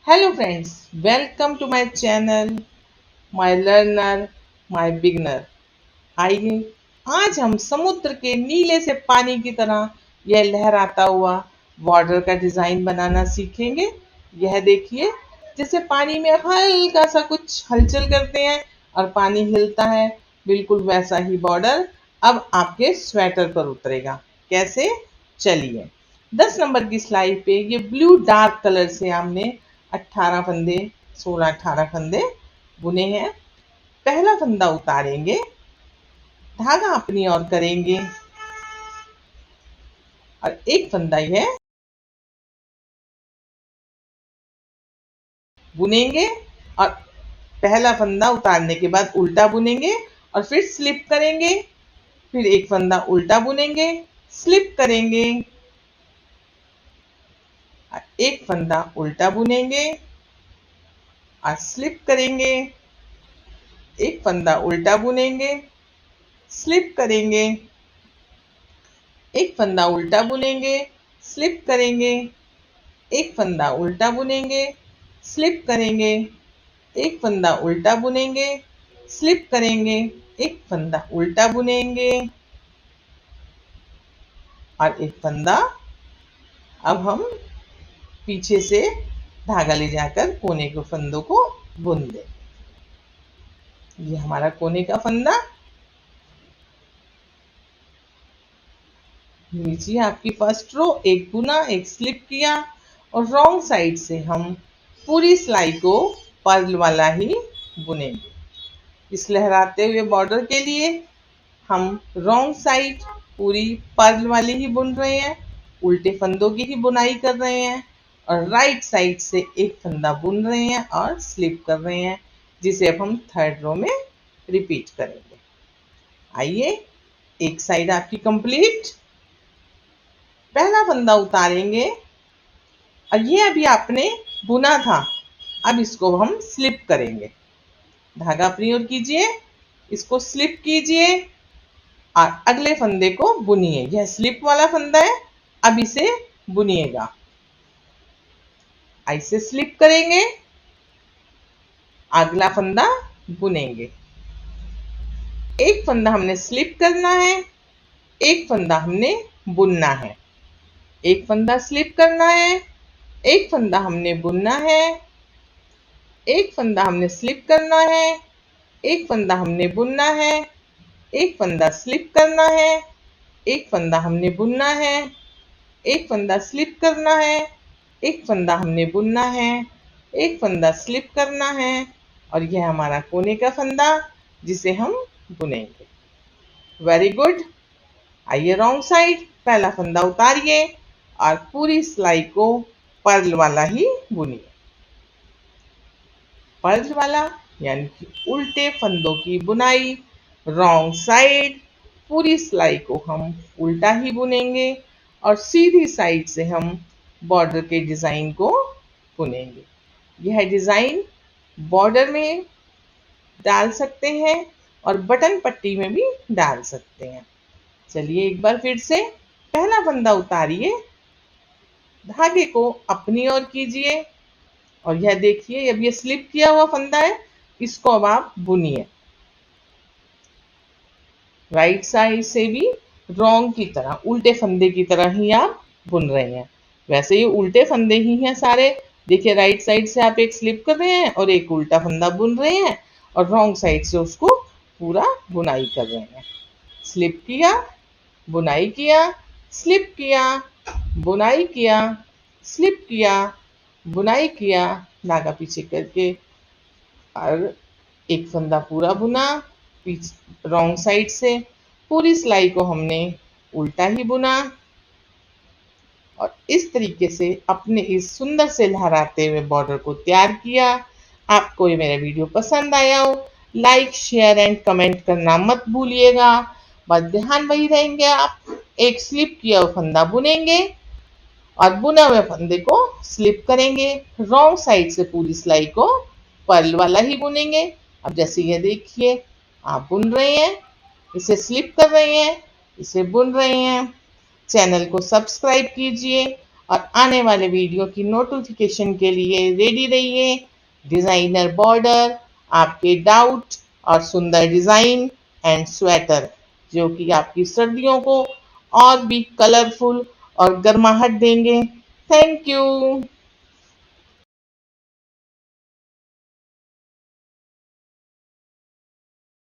Hello friends, welcome to my channel, my learner, my beginner. आइए आज हम समुद्र के नीले से पानी की तरह यह लहराता हुआ बॉर्डर का डिजाइन बनाना सीखेंगे। यह देखिए, जैसे पानी में हल्का सा कुछ हलचल करते हैं और पानी हिलता है, बिल्कुल वैसा ही बॉर्डर अब आपके स्वेटर पर उतरेगा। कैसे? चलिए, 10 नंबर की स्लाइड पे ये ब्लू डार्क कलर से हमने 18 फंदे 16-18 फंदे बुने हैं। पहला फंदा उतारेंगे, धागा अपनी ओर करेंगे और एक फंदा यह बुनेंगे और पहला फंदा उतारने के बाद उल्टा बुनेंगे और फिर स्लिप करेंगे। फिर एक फंदा उल्टा बुनेंगे, स्लिप करेंगे, एक फंदा उल्टा बुनेंगे और स्लिप करेंगे, एक फंदा उल्टा बुनेंगे, स्लिप करेंगे, एक फंदा उल्टा बुनेंगे, स्लिप करेंगे, एक फंदा उल्टा बुनेंगे, स्लिप करेंगे, एक फंदा उल्टा बुनेंगे, स्लिप करेंगे, एक फंदा उल्टा बुनेंगे और एक फंदा अब हम पीछे से धागा ले जाकर कोने के फंदों को बुन दें। ये हमारा कोने का फंदा। नीचे आपकी फर्स्ट रो, एक बुना, एक स्लिप किया और रॉन्ग साइड से हम पूरी सिलाई को पर्ल वाला ही बुनेंगे। इस लहराते हुए बॉर्डर के लिए हम रॉन्ग साइड पूरी पर्ल वाली ही बुन रहे हैं, उल्टे फंदों की ही बुनाई कर रहे हैं और राइट साइड से एक फंदा बुन रहे हैं और स्लिप कर रहे हैं, जिसे अब हम थर्ड रो में रिपीट करेंगे। आइए, एक साइड आपकी कंप्लीट। पहला फंदा उतारेंगे और ये अभी आपने बुना था, अब इसको हम स्लिप करेंगे। धागा अपनी ओर कीजिए, इसको स्लिप कीजिए और अगले फंदे को बुनिए। यह स्लिप वाला फंदा है, अब इसे बुनिएगा। ऐसे स्लिप करेंगे, अगला फंदा बुनेंगे। एक फंदा हमने स्लिप करना है, एक फंदा हमने बुनना है। एक फंदा स्लिप करना है, एक फंदा हमने बुनना है, एक फंदा हमने स्लिप करना है, एक फंदा हमने बुनना है, एक फंदा स्लिप करना है, एक फंदा हमने बुनना है, एक फंदा स्लिप करना है, एक फंदा हमने बुनना है, एक फंदा स्लिप करना है और यह हमारा कोने का फंदा जिसे हम बुनेंगे। Very good. आइए रॉन्ग साइड, पहला फंदा उतारिए और पूरी सिलाई को पर्ल वाला ही बुनिए। पर्ल वाला यानी कि उल्टे फंदों की बुनाई, रॉन्ग साइड। पूरी सिलाई को हम उल्टा ही बुनेंगे और सीधी साइड से हम बॉर्डर के डिजाइन को बुनेंगे। यह डिजाइन बॉर्डर में डाल सकते हैं और बटन पट्टी में भी डाल सकते हैं। चलिए एक बार फिर से, पहला फंदा उतारिए, धागे को अपनी ओर कीजिए और यह देखिए, अब ये स्लिप किया हुआ फंदा है, इसको अब आप बुनिए। राइट साइड से भी रॉन्ग की तरह, उल्टे फंदे की तरह ही आप बुन रहे हैं। वैसे ये उल्टे फंदे ही हैं सारे। देखिए, राइट साइड से आप एक स्लिप कर रहे हैं और एक उल्टा फंदा बुन रहे हैं और रॉन्ग साइड से उसको पूरा बुनाई कर रहे हैं। स्लिप किया, बुनाई किया, स्लिप किया, बुनाई किया, स्लिप किया, बुनाई किया, धागा पीछे करके और एक फंदा पूरा बुना। पीछे रॉन्ग साइड से पूरी सिलाई को हमने उल्टा ही बुना और इस तरीके से अपने इस सुंदर से लहराते हुए बॉर्डर को तैयार किया। आपको ये मेरा वीडियो पसंद आया हो, लाइक शेयर एंड कमेंट करना मत भूलिएगा। बस ध्यान वही रहेंगे, आप एक स्लिप किया हुआ फंदा बुनेंगे और बुने हुए फंदे को स्लिप करेंगे। रॉन्ग साइड से पूरी सिलाई को पर्ल वाला ही बुनेंगे। अब जैसे ये देखिए, आप बुन रहे हैं, इसे स्लिप कर रहे हैं, इसे बुन रहे हैं। चैनल को सब्सक्राइब कीजिए और आने वाले वीडियो की नोटिफिकेशन के लिए रेडी रहिए। डिजाइनर बॉर्डर, आपके डाउट और सुंदर डिजाइन एंड स्वेटर जो कि आपकी सर्दियों को और भी कलरफुल और गर्माहट देंगे। Thank you.